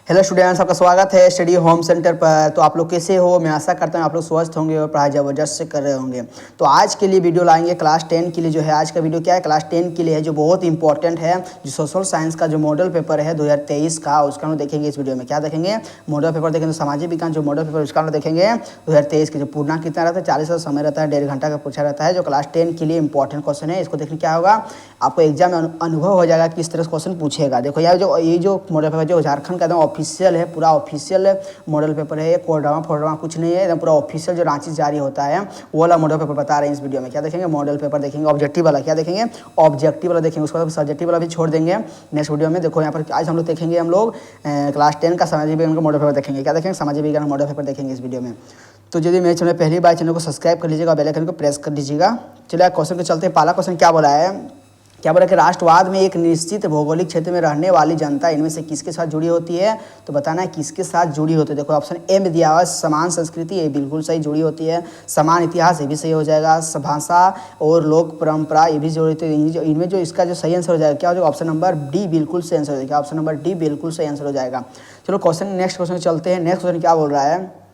Hello students, आपका स्वागत है स्टडी होम सेंटर पर। तो आप लोग कैसे हो? मैं आशा करता हूँ आप लोग स्वस्थ होंगे और पढ़ाई ज़बरदस्त से कर रहे होंगे। तो आज के लिए वीडियो लाएंगे क्लास 10 के लिए। जो है आज का वीडियो क्या है, क्लास 10 के लिए है, जो बहुत इंपॉर्टेंट है। जो सोशल साइंस का जो मॉडल पेपर है 2023 का, उसका हम देखेंगे इस वीडियो में। क्या देखेंगे? मॉडल पेपर देखेंगे। सामाजिक विज्ञान जो मॉडल पेपर उसका हम देखेंगे 2023 के। जो पूर्णा कितना रहता है, 40 समय रहता है, 1.5 घंटा का पूछा रहता है। जो क्लास 10 के लिए इंपॉर्टेंट क्वेश्चन है, इसको देखने क्या होगा, आपको एग्जाम में अनुभव हो जाएगा कि इस तरह से क्वेश्चन पूछेगा। देखो यार, ये जो मॉडल पेपर जो झारखंड का एकदम ऑफिशियल है, पूरा ऑफिशियल मॉडल पेपर है। ये कोडरमा फोडरमा कुछ नहीं है, एकदम पूरा ऑफिशियल जो रांची जारी होता है वो वाला मॉडल पेपर बता रहे हैं इस वीडियो में। क्या देखेंगे? मॉडल पेपर देखेंगे। ऑब्जेक्टिव वाला क्या देखेंगे? ऑब्जेक्टिव वाला देखेंगे। उसके बाद सब्जेक्टिव वाला भी छोड़ देंगे नेक्स्ट वीडियो में। देखो यहाँ पर आज हम लोग देखेंगे, हम लोग क्लास 10 का सामाजिक विज्ञान का मॉडल पेपर देखेंगे। क्या देखेंगे? सामाजिक विज्ञान का मॉडल पेपर देखेंगे इस वीडियो में। तो यदि मेरे चैनल पहली बार, चैनल को सब्सक्राइब कर लीजिएगा, बेल आइकन को प्रेस कर लीजिएगा। चलिए क्वेश्चन के चलते। पहला क्वेश्चन क्या बोला है? क्या बोला कि राष्ट्रवाद में एक निश्चित भौगोलिक क्षेत्र में रहने वाली जनता इनमें से किसके साथ जुड़ी होती है? तो बताना है किसके साथ जुड़ी होती है। देखो ऑप्शन ए में दिया हुआ है समान संस्कृति, ये बिल्कुल सही जुड़ी होती है। समान इतिहास, ये भी सही हो जाएगा। भाषा और लोक परंपरा, ये भी जुड़ी होती है। इनमें जो इसका जो सही आंसर हो जाएगा क्या हो जाएगा? ऑप्शन नंबर डी बिल्कुल सही आंसर हो जाएगा। ऑप्शन नंबर डी बिल्कुल सही आंसर हो जाएगा। चलो क्वेश्चन नेक्स्ट क्वेश्चन चलते हैं। नेक्स्ट क्वेश्चन क्या बोल रहा है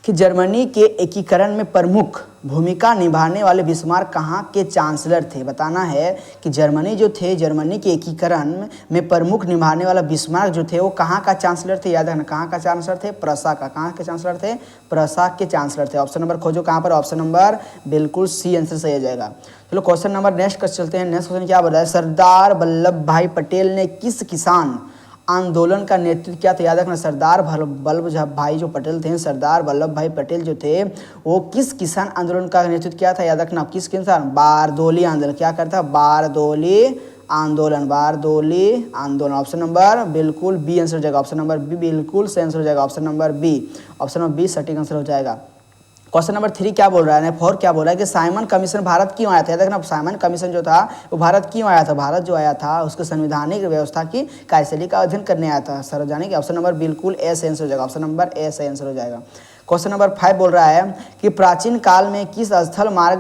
कि जर्मनी के एकीकरण में प्रमुख भूमिका निभाने वाले बिस्मार्क कहाँ के चांसलर थे? बताना है कि जर्मनी जो थे, जर्मनी के एकीकरण में प्रमुख निभाने वाला बिस्मार्क जो थे वो कहाँ का चांसलर थे? याद रखना, कहाँ का चांसलर थे? प्रसा का। कहाँ के चांसलर थे? प्रसा के चांसलर थे। ऑप्शन नंबर खोजो कहाँ पर? ऑप्शन नंबर बिल्कुल सी आंसर सही हो जाएगा। चलो क्वेश्चन नंबर नेक्स्ट कर चलते हैं। नेक्स्ट क्वेश्चन क्या बोल रहा है? सरदार वल्लभ भाई पटेल ने किस किसान आंदोलन का नेतृत्व किया था? याद रखना, सरदार वल्लभ भाई जो पटेल थे, सरदार वल्लभ भाई पटेल जो थे, वो किस किसान आंदोलन का नेतृत्व किया था? याद रखना, किस किसान? बारदोली आंदोलन। क्या करता? बारदोली आंदोलन। बारदोली आंदोलन। ऑप्शन नंबर बिल्कुल बी आंसर हो जाएगा। ऑप्शन नंबर बी बिल्कुल सही आंसर हो जाएगा। Option number B, option number B सटीक आंसर हो जाएगा। क्वेश्चन नंबर 3 क्या बोल रहा है? फोर क्या बोल रहा है कि साइमन कमीशन भारत क्यों आया था? देखना, साइमन कमीशन जो था वो भारत क्यों आया था? भारत जो आया था उसके संवैधानिक व्यवस्था की कार्यशैली का अध्ययन करने आया था। सार्वजनिक। ऑप्शन नंबर बिल्कुल ए सही आंसर हो जाएगा। ऑप्शन नंबर ए सही आंसर हो जाएगा। क्वेश्चन नंबर 5 बोल रहा है कि प्राचीन काल में किस स्थल मार्ग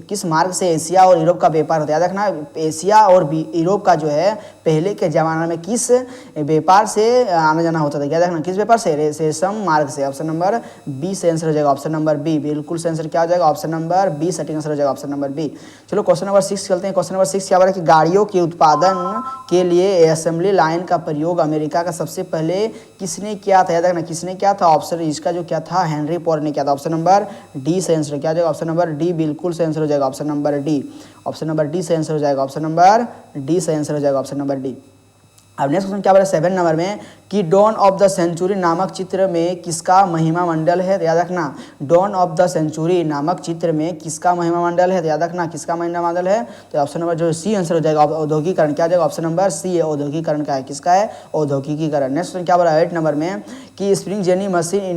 किस मार्ग से एशिया और यूरोप का व्यापार होता है? याद रखना, एशिया और यूरोप का जो है पहले के जमाने में किस व्यापार से आना जाना होता था? याद रखना, किस व्यापार से? रेशम मार्ग से। ऑप्शन नंबर बी से आंसर हो जाएगा। ऑप्शन नंबर बी बिल्कुल सही आंसर क्या हो जाएगा? ऑप्शन नंबर बी सटीक आंसर हो जाएगा। Option number B. चलो क्वेश्चन नंबर 6 चलते हैं। क्वेश्चन नंबर 6 क्या बोल रहा है कि गाड़ियों के उत्पादन के लिए असेंबली लाइन का प्रयोग अमेरिका का सबसे पहले किसने किया था? याद रखना, किसने किया था? ऑप्शन इसका जो क्या था, हेनरी पोर्ट ने किया था। ऑप्शन नंबर डी से आंसर क्या हो जाएगा? ऑप्शन नंबर डी बिल्कुल सही आंसर हो जाएगा। Option number D, option number D से आंसर हो जाएगा। ऑप्शन नंबर डी से आंसर हो जाएगा। Option number D. अब नेक्स्ट क्वेश्चन क्या बोला 7 नंबर में कि डॉन ऑफ द सेंचुरी नामक चित्र में किसका महिमा मंडल है? तो याद रखना, डॉन ऑफ द सेंचुरी नामक चित्र में किसका महिमा मंडल है? तो याद रखना, किसका महिमा मंडल है? तो ऑप्शन नंबर जो सी आंसर हो जाएगा। औद्योगिकीकरण। क्या हो जाएगा? ऑप्शन नंबर सी है, औद्योगिकीकरण का है। किसका है? औद्योगिकीकरण। नेक्स्ट क्वेश्चन क्या बोला 8 नंबर में कि स्प्रिंग जेनी मशीन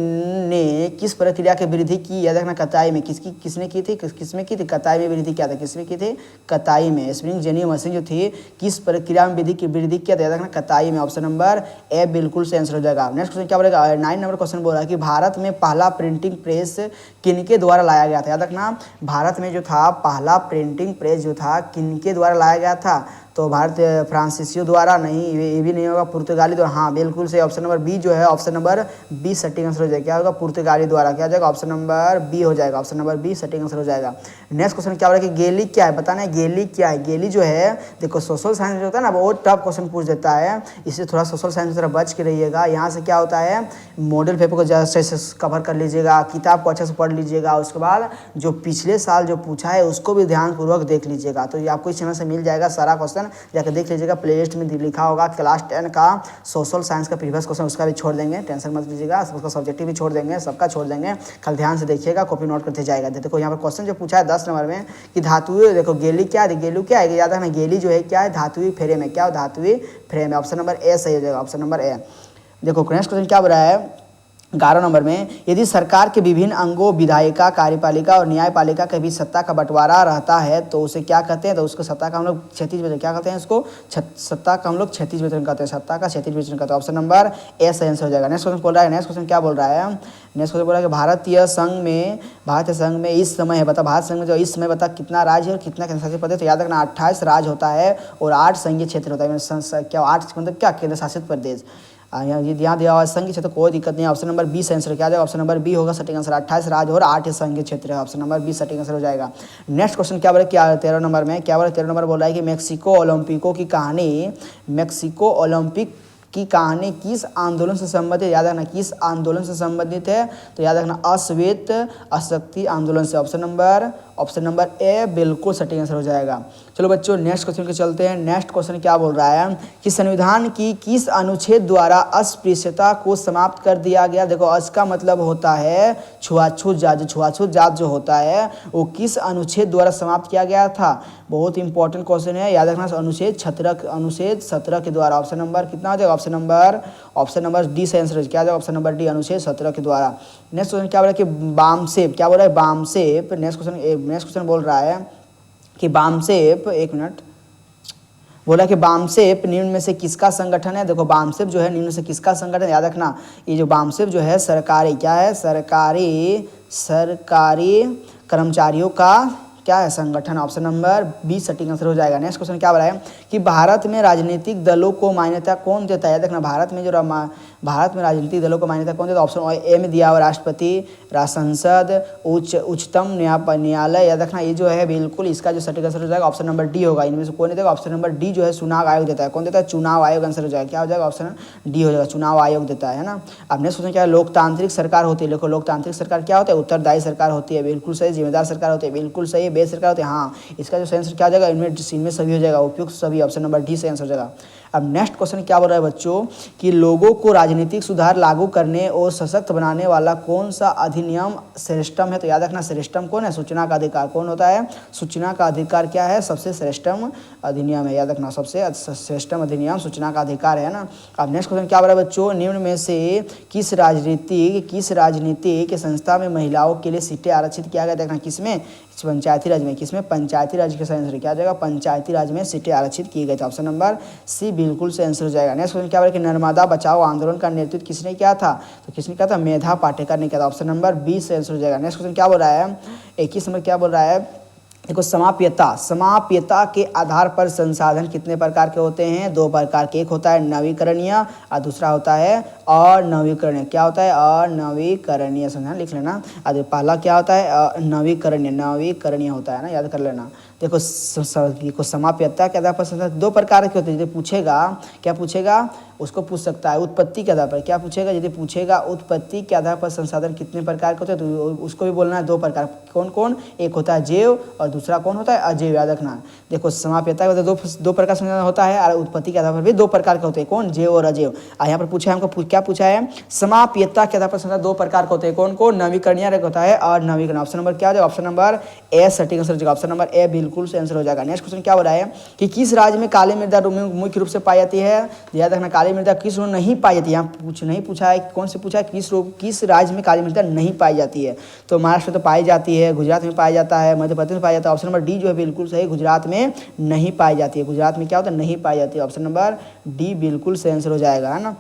ने किस प्रक्रिया की वृद्धि की? याद रखना, कताई में। किसने की थी? किसमें की थी? कताई में वृद्धि किया था। किसमें की थी? कताई में। स्प्रिंग जेनी मशीन जो थी किस प्रक्रिया में वृद्धि किया था? याद रखना, कताई में। ऑप्शन नंबर ए बिल्कुल से आंसर हो जाएगा। नेक्स्ट क्वेश्चन क्या बोलेगा? 9 नंबर क्वेश्चन बोल रहा है कि भारत में पहला प्रिंटिंग प्रेस किनके द्वारा लाया गया था? याद रखना, भारत में जो था पहला प्रिंटिंग प्रेस जो था किनके द्वारा लाया गया था? तो भारत फ्रांसीसियो द्वारा नहीं, ये भी नहीं होगा, पुर्तगाली द्वारा। हाँ बिल्कुल सही। ऑप्शन नंबर बी जो है, ऑप्शन नंबर बी सटीक आंसर हो जाएगा। क्या होगा? पुर्तगाली द्वारा। क्या हो जाएगा? ऑप्शन नंबर बी हो जाएगा। ऑप्शन नंबर बी सटीक आंसर हो जाएगा। नेक्स्ट क्वेश्चन क्या हो रहा है कि गेली क्या है? बताना है गेली क्या है। गेली जो है, देखो सोशल साइंस जो होता है ना वो टफ क्वेश्चन पूछ देता है, इससे थोड़ा सोशल साइंस की तरफ बच के रहिएगा। यहाँ से क्या होता है, मॉडल पेपर को अच्छे से कवर कर लीजिएगा, किताब को अच्छे से पढ़ लीजिएगा, उसके बाद जो पिछले साल जो पूछा है उसको भी ध्यानपूर्वक देख लीजिएगा। तो ये आपको इस चैनल से मिल जाएगा सारा क्वेश्चन, जाकर देख लीजिएगा। प्लेलिस्ट में लिखा होगा क्लास 10 का सोशल साइंस का प्रीवियस क्वेश्चन, उसका भी छोड़ देंगे, टेंशन मत लीजिएगा। उसका सब्जेक्टिव भी छोड़ देंगे, सबका छोड़ देंगे, कल ध्यान से देखिएगा, कॉपी नोट करते जाएगा। देखो यहाँ पर क्वेश्चन जो पूछा है 10 नंबर में कि धातुएं, देखो गेली क्या है? गेलू क्या है? याद रखना, गेली जो है क्या है? धातुई फ्रेम है। क्या? धातुई फ्रेम है। ऑप्शन नंबर ए सही हो जाएगा। Option number A. देखो नेक्स्ट क्वेश्चन क्या बोला है 11 नंबर में, यदि सरकार के विभिन्न अंगों विधायिका, कार्यपालिका और न्यायपालिका के बीच सत्ता का बंटवारा रहता है तो उसे क्या कहते हैं? तो उसको सत्ता का हम लोग क्षैतिज वितरण क्या कहते हैं? इसको सत्ता का हम लोग क्षैतिज वितरण कहते हैं। सत्ता का क्षैतिज वितरण कहते हैं। ऑप्शन नंबर ए सही आंसर हो जाएगा। नेक्स्ट क्वेश्चन बोल रहा है, नेक्स्ट क्वेश्चन क्या बोल रहा है? नेक्स्ट क्वेश्चन बोल रहा है कि भारतीय संघ में इस समय है, बता भारत संघ में जो इस समय बता कितना राज्य है और कितना केंद्र शासित प्रदेश? तो याद रखना 28 राज्य होता है और 8 संघीय क्षेत्र होता है। क्या 8 मतलब क्या? केंद्र शासित प्रदेश। यहाँ दिया हुआ है संघीय क्षेत्र, कोई दिक्कत नहीं है। ऑप्शन नंबर बी सही आंसर क्या आ जाएगा, ऑप्शन नंबर बी होगा सटीक आंसर। 28 राज्य और 8 संघीय क्षेत्र है, ऑप्शन नंबर बी सटीक आंसर हो जाएगा। नेक्स्ट क्वेश्चन क्या बोला, क्या 13 नंबर में क्या बोला, 13 नंबर बोल रहा है कि मेक्सिको ओलंपिको की कहानी, मेक्सिको ओलंपिक की कहानी किस आंदोलन से संबंधित, याद रखना किस आंदोलन से संबंधित है, तो याद रखना अश्वेत अशक्ति आंदोलन से। ऑप्शन नंबर ए बिल्कुल सटीक आंसर हो जाएगा। चलो बच्चों नेक्स्ट क्वेश्चन के चलते हैं। नेक्स्ट क्वेश्चन क्या बोल रहा है कि संविधान की किस अनुच्छेद द्वारा अस्पृश्यता को समाप्त कर दिया गया। देखो अस का मतलब होता है छुआछूत जात, छुआछूत जात जो होता है वो किस अनुच्छेद द्वारा समाप्त किया गया था। बहुत इंपॉर्टेंट क्वेश्चन है, याद रखना अनुच्छेद 17 के द्वारा। ऑप्शन नंबर कितना हो जाएगा, ऑप्शन नंबर डी से आंसर क्या जाएगा, ऑप्शन नंबर डी अनुच्छेद 17 के द्वारा। नेक्स्ट क्वेश्चन क्या बोल रहा है कि बामसेप, क्या बोल रहा है बामसेप। नेक्स्ट क्वेश्चन बोल रहा है कि बामसेप, एक मिनट, बोला कि बामसेप निम्न में से किसका संगठन है। देखो बामसेप जो है निम्न में से किसका संगठन, याद रखना ये जो बामसेप जो है सरकारी क्या है, सरकारी कर्मचारियों का क्या है संगठन। ऑप्शन नंबर बी सटीक आंसर हो जाएगा। नेक्स्ट क्वेश्चन क्या बोला है कि भारत में राजनीतिक दलों को मान्यता कौन देता है। देखना भारत में राजनीतिक दलों को मान्यता कौन देता है। ऑप्शन ए में दिया हुआ राष्ट्रपति, संसद, उच्चतम न्यायालय। याद रखना ये जो है बिल्कुल इसका जो सटीक आंसर हो जाएगा ऑप्शन नंबर डी होगा। इनमें से कौन देता है, ऑप्शन नंबर डी जो है चुनाव आयोग देता है। कौन देता है, चुनाव आयोग आंसर हो जाएगा। क्या हो जाएगा, ऑप्शन डी हो जाएगा, चुनाव आयोग देता है ना। अब नेक्स्ट क्वेश्चन क्या है, लोकतांत्रिक सरकार होती है। देखो लोकतांत्रिक सरकार क्या होता है, उत्तरदायी सरकार होती है, बिल्कुल सही। जिम्मेदार सरकार होती है, बिल्कुल सही। बेस सरकार होती है, हाँ। इसका जो आंसर क्या हो जाएगा, इनमें सभी हो जाएगा, उपयुक्त सभी, ऑप्शन नंबर डी से आंसर हो जाएगा। अब नेक्स्ट क्वेश्चन क्या बोल रहा है बच्चों कि लोगों को राजनीतिक सुधार लागू करने और सशक्त बनाने वाला कौन सा अधिनियम श्रेष्ठतम है। तो याद रखना श्रेष्ठतम कौन है, सूचना का अधिकार। कौन होता है, सूचना का अधिकार क्या है, सबसे श्रेष्ठतम अधिनियम है। याद रखना सबसे श्रेष्ठतम अधिनियम सूचना का अधिकार है ना। अब नेक्स्ट क्वेश्चन क्या बोल रहा है बच्चों, निम्न में से किस राजनीतिक संस्था में महिलाओं के लिए सीटें आरक्षित किया गया। देखना किसमें, पंचायती राज में। किसमें, पंचायती राज के आंसर क्या आ जाएगा, पंचायती राज में सीटें आरक्षित की गई थी। ऑप्शन नंबर सी बिल्कुल से आंसर हो जाएगा। नेक्स्ट क्वेश्चन क्या बोला कि नर्मदा बचाओ आंदोलन का नेतृत्व किसने किया था। तो किसने किया था, मेधा पाटेकर ने किया था। ऑप्शन नंबर बी से आंसर हो जाएगा। नेक्स्ट क्वेश्चन क्या बोल रहा है, 21 नंबर क्या बोल रहा है, देखो समाप्यता के आधार पर संसाधन कितने प्रकार के होते हैं, 2 प्रकार के। एक होता है नवीकरणीय और दूसरा होता है अनवीकरणीय। क्या होता है, अनवीकरणीय, समझना लिख लेना। पहला क्या होता है, नवीकरणीय होता है ना, याद कर लेना। देखो समाप्यता के आधार पर संसाधन 2 प्रकार के होते हैं। यदि पूछेगा, क्या पूछेगा, उसको पूछ सकता है उत्पत्ति के आधार पर। क्या पूछेगा, यदि पूछेगा उत्पत्ति के आधार पर संसाधन कितने प्रकार के होते हैं, तो उसको भी बोलना है 2 प्रकार। कौन कौन, एक होता है जैव और दूसरा कौन होता है, अजैव। याद रखना। देखो समाप्यता के दो प्रकार संसाधन होता है और उत्पत्ति के आधार पर भी 2 प्रकार के होते हैं। कौन, जैव और अजैव। यहाँ पर पूछा है हमको, क्या पूछा है, समाप्यता के आधार पर संसाधन 2 प्रकार के होते हैं। कौन कौन, नवीकरणीय होता है और नवीकरण। ऑप्शन नंबर क्या हो जाएगा, ऑप्शन नंबर ए सटीक आंसर हो जाएगा। ऑप्शन नंबर ए बिल्कुल से आंसर हो जाएगा। नेक्स्ट क्वेश्चन क्या हो रहा है कि किस राज्य में काली मृदा मुख्य रूप से पाई जाती है। याद रखना काली मृदा किस रूप नहीं पाई जाती है। यहाँ नहीं पूछा है, कौन से पूछा है, किस राज्य में काली मृदा नहीं पाई जाती है। तो महाराष्ट्र में तो पाई जाती है, गुजरात में पाया जाता है, मध्य प्रदेश में पाया जाता है। ऑप्शन नंबर डी जो है बिल्कुल सही, गुजरात में नहीं पाई जाती है। गुजरात में क्या होता है, नहीं पाई जाती है। ऑप्शन नंबर डी बिल्कुल सही आंसर हो जाएगा, है ना।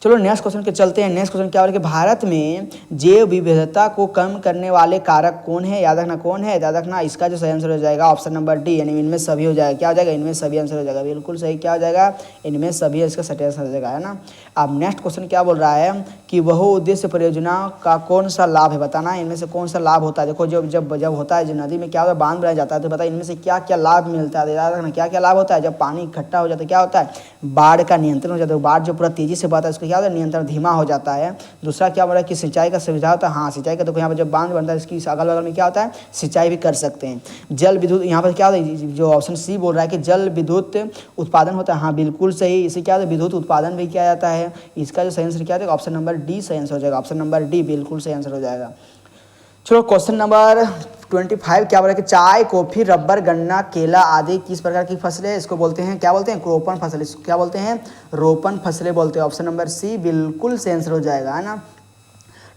चलो नेक्स्ट क्वेश्चन के चलते हैं। नेक्स्ट क्वेश्चन क्या हो रहा है कि भारत में जैव विविधता को कम करने वाले कारक कौन है। याद रखना कौन है, याद रखना इसका जो सही आंसर हो जाएगा ऑप्शन नंबर डी, यानी इनमें सभी हो जाएगा। क्या हो जाएगा, इनमें सभी आंसर हो जाएगा, बिल्कुल सही। क्या हो जाएगा, इनमें सभी, इसका सही आंसर हो जाएगा, है ना। अब नेक्स्ट क्वेश्चन क्या बोल रहा है कि बहुउद्देश्य परियोजना का कौन सा लाभ है, बताना इनमें से कौन सा लाभ होता है। देखो जब होता है, जब नदी में क्या होता है, बांध बनाया जाता है, तो बता इनमें से क्या क्या लाभ मिलता है। याद रखना क्या क्या लाभ होता है। जब पानी इकट्ठा हो जाता है क्या होता है, बाढ़ का नियंत्रण हो जाता है। बाढ़ जो पूरा तेजी से बहता है उसका क्या होता है, नियंत्रण धीमा हो जाता है। दूसरा क्या बोला कि सिंचाई का सुविधा होता है। हाँ सिंचाई का, देखो यहाँ पर जब बांध बनता है इसकी अगल बगल में क्या होता है, सिंचाई भी कर सकते हैं। जल विद्युत, यहाँ पर क्या होता है, जो ऑप्शन सी बोल रहा है कि जल विद्युत उत्पादन होता है। हाँ बिल्कुल सही, इसे क्या होता है, विद्युत उत्पादन भी किया जाता है। इसका जो सही आंसर क्या है, ऑप्शन नंबर डी सही आंसर हो जाएगा। ऑप्शन नंबर डी बिल्कुल सही आंसर हो जाएगा। चलो क्वेश्चन नंबर 25 क्या बोल रहा है कि चाय, कॉफी, रबर, गन्ना, केला आदि किस प्रकार की फसलें हैं। इसको बोलते हैं, क्या बोलते हैं, रोपण फसल। इसको क्या बोलते हैं, रोपण फसलें बोलते हैं। ऑप्शन नंबर सी बिल्कुल से आंसर हो जाएगा, है ना।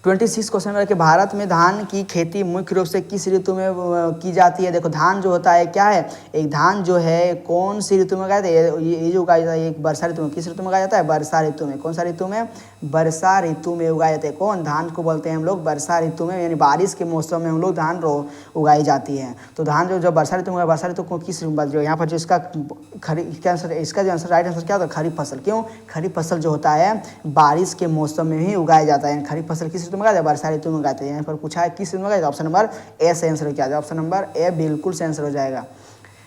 26 क्वेश्चन है कि भारत में धान की खेती मुख्य रूप से किस ऋतु में की जाती है। देखो धान जो होता है क्या है, एक धान जो है कौन सी ऋतु में उगाया जाता है, ये जो उगाया जाता है एक वर्षा ऋतु में। किस ऋतु में उगाया जाता है, वर्षा ऋतु में। कौन सा ऋतु में, वर्षा ऋतु में उगाया जाता है। कौन, धान को बोलते हैं हम लोग वर्षा ऋतु में, यानी बारिश के मौसम में हम लोग धान उगाई जाती है। तो धान जो जब वर्षा ऋतु में, वर्षा ऋतु को किस जो यहाँ पर जो इसका इसका जो आंसर, राइट आंसर क्या होता है, खरीफ फसल। क्यों, खरीफ फसल जो होता है बारिश के मौसम में ही उगाया जाता है। खरीफ फसल किस ऋतु में उगाया जाता है, वर्षा ऋतु में उगाते हैं। यहाँ पर पूछा है किस ऋतु में उगाया जाता है, ऑप्शन नंबर ए से आंसर क्या जाएगा, ऑप्शन नंबर ए बिल्कुल से आंसर हो जाएगा।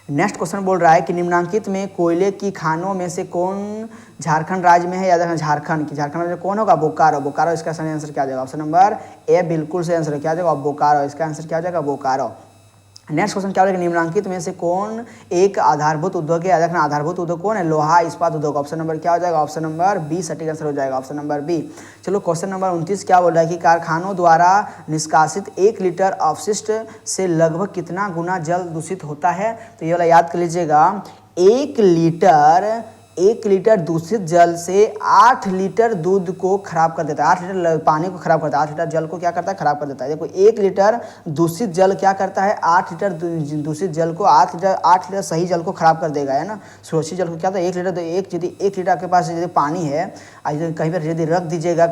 नेक्स्ट क्वेश्चन बोल रहा है कि निम्नलिखित में कोयले की खानों में से कौन झारखंड राज्य में है, याद रखना झारखंड की, झारखंड राज्य कौन होगा, बोकारो। बोकारो इसका सही आंसर क्या जाएगा, ऑप्शन नंबर ए बिल्कुल से आंसर क्या जाएगा, बोकारो। इसका आंसर क्या जाएगा, बोकारो। नेक्स्ट क्वेश्चन क्या होगा, निम्नलिखित में से कौन एक आधारभूत उद्योग है, याद रखना आधारभूत उद्योग कौन है, लोहा इस्पात उद्योग। ऑप्शन नंबर क्या हो जाएगा, ऑप्शन नंबर बी सटीक आंसर हो जाएगा, ऑप्शन नंबर बी। चलो क्वेश्चन नंबर 29 क्या बोल रहा है कि कारखानों द्वारा निष्कासित 1 लीटर अपशिष्ट से लगभग कितना गुना जल दूषित होता है। तो ये वाला याद कर लीजिएगा, 1 लीटर दूषित जल से 8 लीटर दूध को खराब कर देता है, 8 लीटर पानी को खराब करता है, 8 लीटर जल को क्या करता है, खराब कर देता है। देखो 1 लीटर दूषित जल क्या करता है, 8 लीटर दूषित जल को 8 लीटर सही जल को खराब कर देगा, है ना। सुरक्षित जल को क्या होता है, 1 लीटर, यदि 1 लीटर आपके पास यदि पानी है, कहीं पर यदि रख दीजिएगा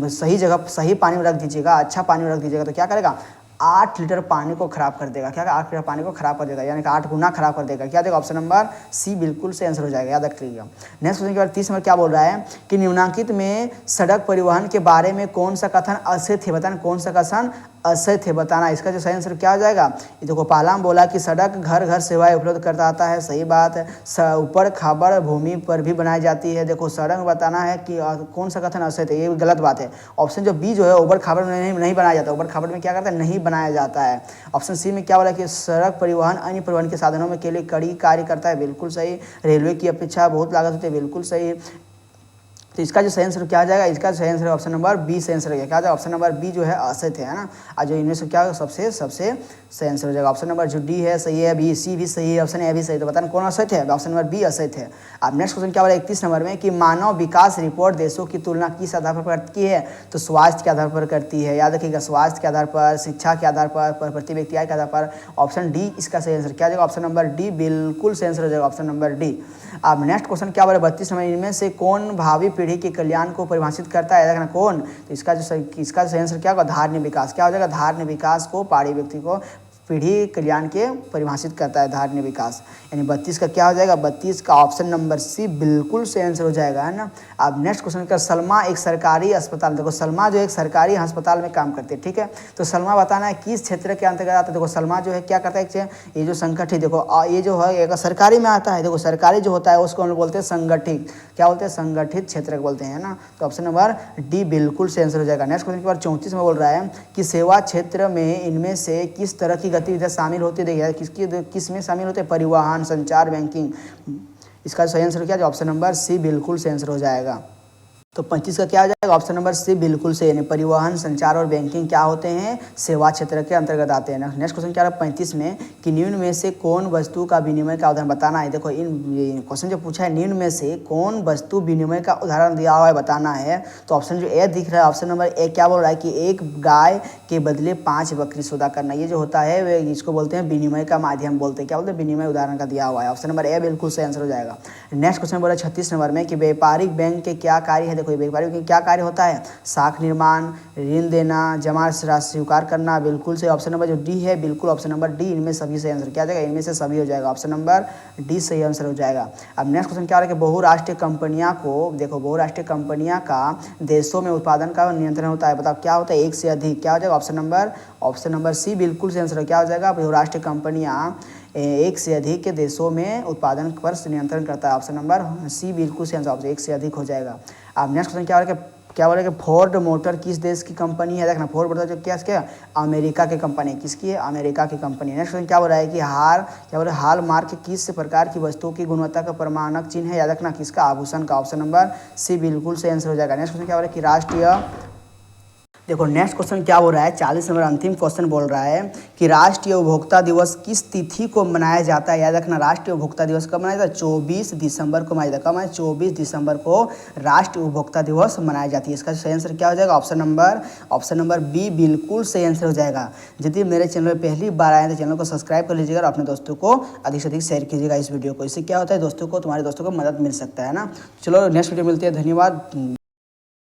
सही जगह, सही पानी में रख दीजिएगा, अच्छा पानी में रख दीजिएगा, तो क्या करेगा, 8 लीटर पानी को खराब कर देगा। क्या, 8 लीटर पानी को खराब कर देगा, यानी कि 8 गुना खराब कर देगा। क्या देगा, ऑप्शन नंबर सी बिल्कुल से आंसर हो जाएगा, याद रखिएगा। नेक्स्ट क्वेश्चन के बाद 30 नंबर क्या बोल रहा है कि निम्नलिखित में सड़क परिवहन के बारे में कौन सा कथन असत्य है, बताना कौन सा कथन असत्य है, बताना। इसका जो सही आंसर क्या हो जाएगा, ये देखो पहला में बोला कि सड़क घर घर सेवाएं उपलब्ध करता है, सही बात है। ऊपर खाबड़ भूमि पर भी बनाई जाती है, देखो सड़क बताना है कि कौन सा कथन असत्य है, ये गलत बात है। ऑप्शन जो बी जो है ऊपर खाबड़ में नहीं बनाया जाता, ऊपर खाबड़ में क्या करता है, नहीं बनाया जाता है। ऑप्शन सी में क्या बोला कि सड़क परिवहन अन्य परिवहन के साधनों में के लिए कड़ी कार्य करता है, बिल्कुल सही। रेलवे की अपेक्षा बहुत लागत होती है, बिल्कुल सही। तो इसका जो सही आंसर क्या आ जाएगा, इसका सही आंसर ऑप्शन नंबर बी से आंसर क्या आ जाएगा, ऑप्शन नंबर बी जो है असत्य है ना। आज जो इनमें से क्या सबसे सही आंसर हो जाएगा, ऑप्शन नंबर जो डी है सही है, बी सी भी सही है, ऑप्शन ए भी सही। तो बताना कौन असत्य है, ऑप्शन नंबर बी असत्य है। अब नेक्स्ट क्वेश्चन क्या बोला 31 नंबर में कि मानव विकास रिपोर्ट देशों की तुलना किस आधार पर करती है। तो स्वास्थ्य के आधार पर करती है, याद रखिएगा, स्वास्थ्य के आधार पर, शिक्षा के आधार पर, प्रति व्यक्ति आय के आधार पर। ऑप्शन डी इसका सही आंसर क्या जाएगा, ऑप्शन नंबर डी बिल्कुल सही आंसर हो जाएगा, ऑप्शन नंबर डी। अब नेक्स्ट क्वेश्चन क्या बोला 32 नंबर, इनमें से कौन भावी पीढ़ी के कल्याण को परिभाषित करता है, देखना कौन। तो इसका सही आंसर क्या होगा, धार्य विकास। क्या हो जाएगा, धार्य विकास को पहाड़ी व्यक्ति को पीढ़ी कल्याण के परिभाषित करता है धार्य विकास, यानी 32 का क्या हो जाएगा, 32 का ऑप्शन नंबर सी बिल्कुल से आंसर हो जाएगा, है ना। अब नेक्स्ट क्वेश्चन का सलमा एक सरकारी अस्पताल, देखो सलमा जो एक सरकारी अस्पताल में काम करती है, ठीक है। तो सलमा बताना है किस क्षेत्र के अंतर्गत आता है। देखो सलमा जो है क्या करता है, ये जो संगठित, देखो ये जो है एक सरकारी में आता है, देखो सरकारी जो होता है उसको हम लोग बोलते हैं संगठित, क्या बोलते हैं, संगठित क्षेत्र बोलते हैं ना। तो ऑप्शन नंबर डी बिल्कुल से आंसर हो जाएगा। नेक्स्ट क्वेश्चन के बाद 34 में बोल रहा है कि सेवा क्षेत्र में इनमें से किस तरह की गतिविधियां शामिल होती है, देखिए किस में शामिल होते हैं, परिवहन, संचार, बैंकिंग। इसका सही आंसर क्या है, ऑप्शन नंबर सी बिल्कुल से आंसर हो जाएगा। तो 35 का क्या आ जाएगा, ऑप्शन नंबर सी बिल्कुल से, यानी परिवहन, संचार और बैंकिंग क्या होते हैं, सेवा क्षेत्र के अंतर्गत आते हैं। नेक्स्ट क्वेश्चन क्या है 35 में कि निम्न में से कौन वस्तु का विनिमय का उदाहरण बताना है। देखो इन क्वेश्चन जो पूछा है, निम्न में से कौन वस्तु विनिमय का उदाहरण दिया हुआ है बताना है। तो ऑप्शन जो ए दिख रहा है, ऑप्शन नंबर ए क्या बोल रहा है कि 1 गाय के बदले 5 बकरी सौदा करना, ये जो होता है वे इसको बोलते हैं विनिमय का माध्यम बोलते हैं, क्या बोलते हैं, विनिमय उदाहरण का दिया हुआ है। ऑप्शन नंबर ए बिल्कुल सही आंसर हो जाएगा। नेक्स्ट क्वेश्चन बोला 36 नंबर में कि व्यापारिक बैंक के क्या कार्य है। देखो व्यापारिक बैंक क्या कार्य होता है, साख निर्माण, ऋण देना, जमा राशि स्वीकार करना, बिल्कुल से ऑप्शन नंबर जो डी है बिल्कुल ऑप्शन नंबर डी, इनमें सभी सही आंसर क्या जाएगा, इनमें से सभी हो जाएगा, ऑप्शन नंबर डी सही आंसर हो जाएगा। अब नेक्स्ट क्वेश्चन क्या हो रहा है कि बहुराष्ट्रीय कंपनियां को, देखो बहुराष्ट्रीय कंपनियां का देशों में उत्पादन का नियंत्रण होता है, बताओ क्या होता है, 1 से अधिक, क्या हो जाएगा, ऑप्शन नंबर सी बिल्कुल से आंसर क्या हो जाएगा, बहुराष्ट्रीय कंपनियां 1 से अधिक के देशों में उत्पादन पर नियंत्रण करता है, ऑप्शन नंबर सी बिल्कुल से आंसर, ऑप्शन 1 से अधिक हो जाएगा। अब नेक्स्ट क्वेश्चन क्या हो रहा है, क्या बोले कि फोर्ड मोटर किस देश की कंपनी है। देखना फोर्ड मोटर जो क्या अमेरिका की कंपनी, किसकी है, अमेरिका की कंपनी। नेक्स्ट क्वेश्चन क्या बोल रहा है कि हाल मार्क किस प्रकार की वस्तुओं की गुणवत्ता का प्रमाणक चिन्ह है, याद रखना किसका, आभूषण का, ऑप्शन नंबर सी बिल्कुल से आंसर हो जाएगा। नेक्स्ट क्वेश्चन क्या बोल रहा है कि देखो नेक्स्ट क्वेश्चन क्या हो रहा है, 40 नंबर अंतिम क्वेश्चन बोल रहा है कि राष्ट्रीय उपभोक्ता दिवस किस तिथि को मनाया जाता है। याद रखना, राष्ट्रीय उपभोक्ता दिवस कब मनाया जाता है? 24 दिसंबर को मनाया जाता है। कब है? 24 दिसंबर को राष्ट्रीय उपभोक्ता दिवस मनाया जाती है। इसका सही आंसर क्या हो जाएगा? ऑप्शन नंबर बी बिल्कुल सही आंसर हो जाएगा। यदि मेरे चैनल पर पहली बार आए तो चैनल को सब्सक्राइब कर लीजिएगा और अपने दोस्तों को अधिक से अधिक शेयर कीजिएगा इस वीडियो को। इससे क्या होता है दोस्तों को, तुम्हारे दोस्तों को मदद मिल सकता है ना। चलो नेक्स्ट वीडियो मिलती है, धन्यवाद।